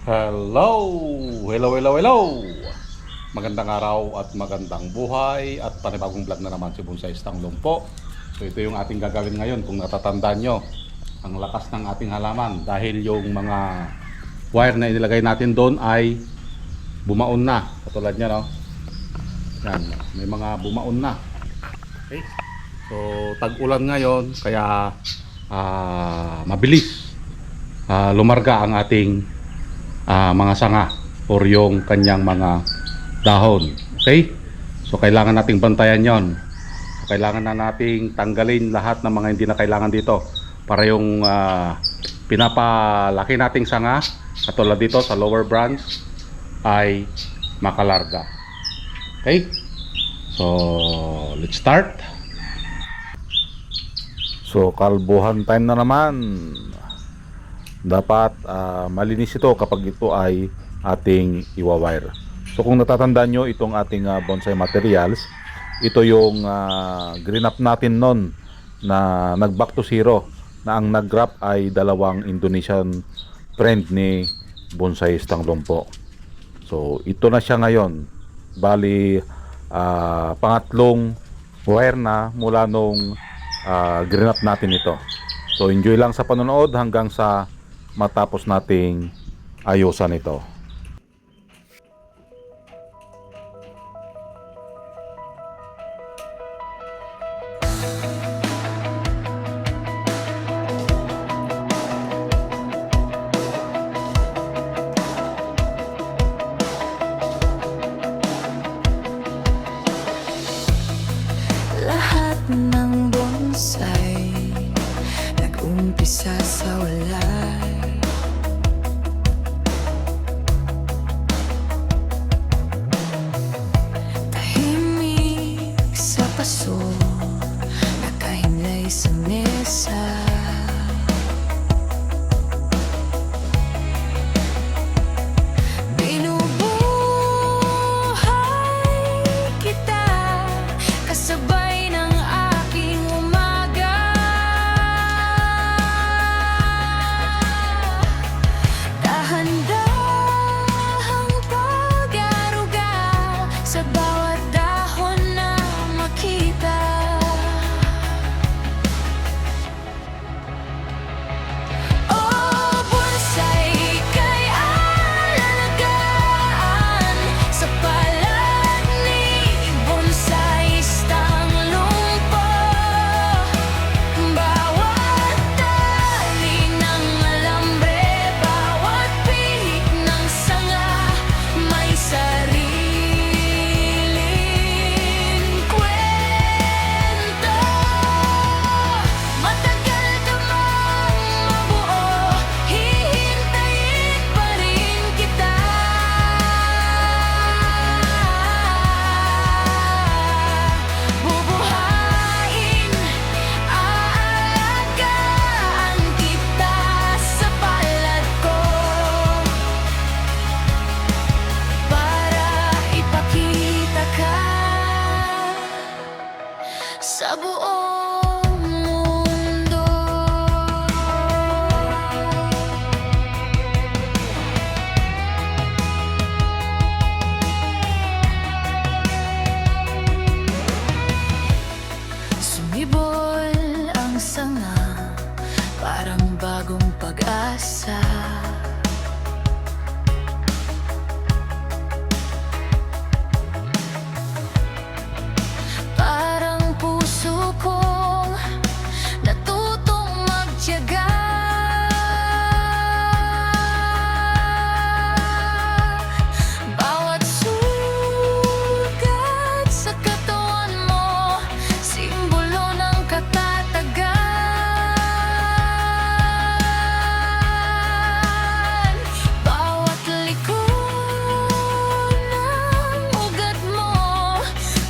Hello! Hello, hello, hello! Magandang araw at magandang buhay at panibagong vlog na naman si Bonsai Stanglong po. So ito yung ating gagawin ngayon. Kung natatandaan nyo, ang lakas ng ating halaman dahil yung mga wire na inilagay natin doon ay bumaon na. Katulad nyo, no? Yan, may mga bumaon na. Okay? So tag-ulan ngayon kaya mabilis lumarga ang ating mga sanga or yung kanyang mga dahon. Okay? So kailangan nating bantayan yon. So, kailangan na nating tanggalin lahat ng mga hindi na kailangan dito para yung pinapalaki nating sanga katulad dito sa lower branch ay makalarga. Okay? So let's start. So kalbuhan time na naman. Dapat malinis ito kapag ito ay ating iwa-wire. So kung natatandaan nyo itong ating bonsai materials, ito yung green up natin nun na nag back to zero, na ang nag-wrap ay dalawang Indonesian friend ni Bonsai Stanglong po. So ito na siya ngayon. Bali pangatlong wire na mula nung green up natin ito. So enjoy lang sa panonood hanggang sa matapos nating ayusan ito. Lahat ng bonsai nag-umpisa sa wala. Tahimik sa paso, nakahinlay sa mesa. Binubuhay kita kasabay ng aking umaga. Dahan-dahang pag-aruga sa bawat dahon na makita. Oh, bonsai, ika'y alalagaan sa palad ni Bonsai Stanglong po. Bawat tali ng alambre, bawat pihik ng sanga, may sariling kwento. Matagal ka mang mabuo, hihintayin pa rin kita. Bubuhayin, aalagaan kita sa palad ko para ipakita ka sa buong mundo. Sumibol ang sanga, parang bagong pag-asa. Parang puso kong natutong magtiyaga. Bawat sugat sa katawan mo, simbolo ng katatagan. Bawat liko ng ugat mo,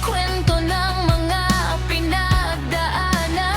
kwento ng mga pinagdaanan.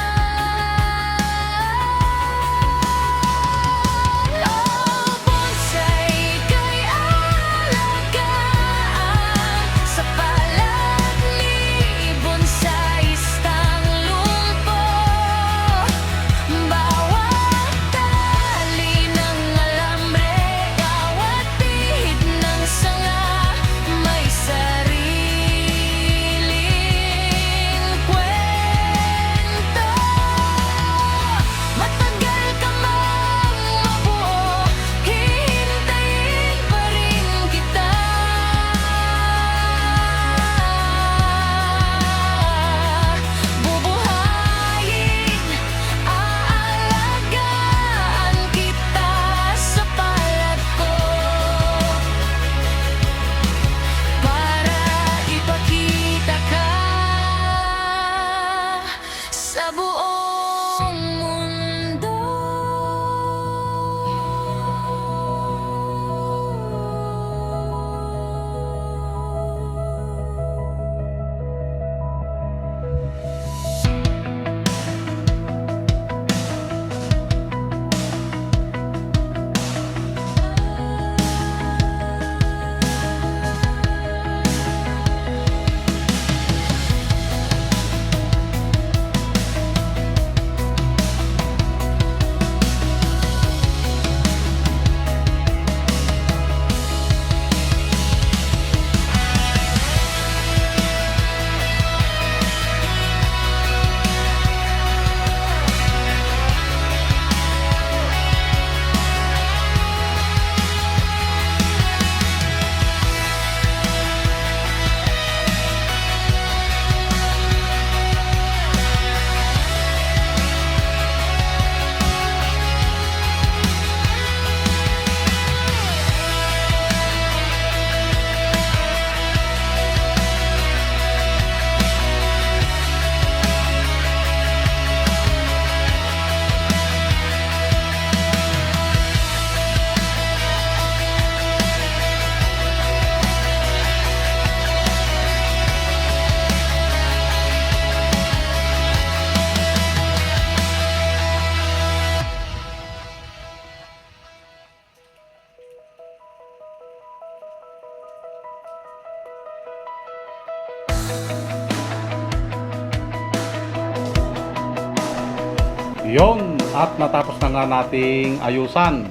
Yon, at natapos na nga nating ayusan.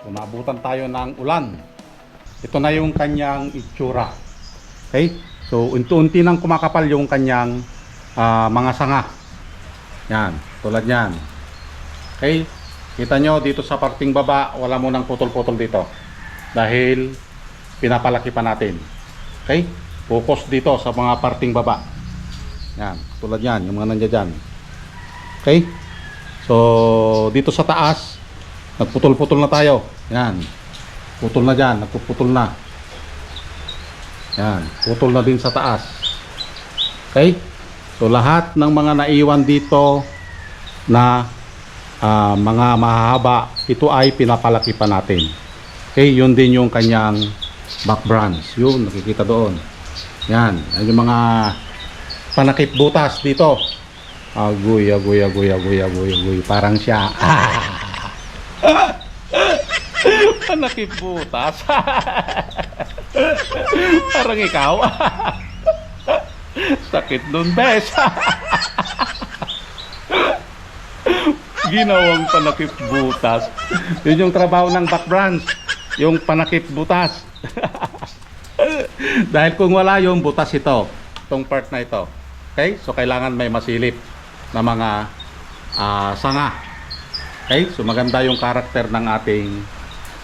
So, naabutan tayo ng ulan. Ito na yung kanyang itsura. Okay? So, unti-unti nang kumakapal yung kanyang mga sanga. Yan, tulad yan. Okay? Kita nyo dito sa parting baba, wala mo nang putol-putol dito. Dahil pinapalaki pa natin. Okay? Focus dito sa mga parting baba. Yan, tulad yan, yung mga nandiyan dyan. Okay? So, dito sa taas, nagputol-putol na tayo. Yan. Putol na dyan, nagpuputol na. Yan, putol na din sa taas. Okay? So, lahat ng mga naiwan dito na mga mahahaba, ito ay pinapalaki pa natin. Okay? Yun din yung kanyang back branch. Yun, nakikita doon. Yan. Yan yung mga panakip butas dito. Agoy. Parang siya. Panakip butas. Parang ikaw. Sakit dun, bes. Ginawang panakip butas. Yun yung trabaho ng back branch. Yung panakip butas. Dahil kung wala yung butas ito, itong part na ito. Okay? So kailangan may masilip na mga sanga. Okay? So maganda yung karakter ng ating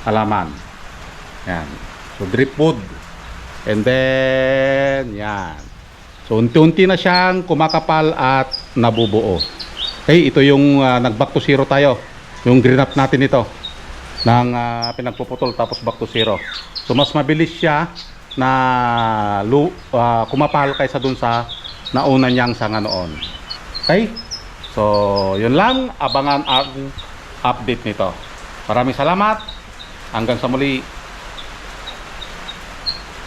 halaman. Yan. So dripwood. And then yan. So unti-unti na siyang kumakapal at nabubuo. Okay? Ito yung nag-back to zero tayo. Yung green up natin ito. Nang pinagpuputol tapos back to zero. So mas mabilis siya na kumapal kaysa dun sa nauna niyang sanga noon. Okay? So, yun lang. Abangan ang update nito. Maraming salamat. Hanggang sa muli.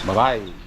Bye-bye.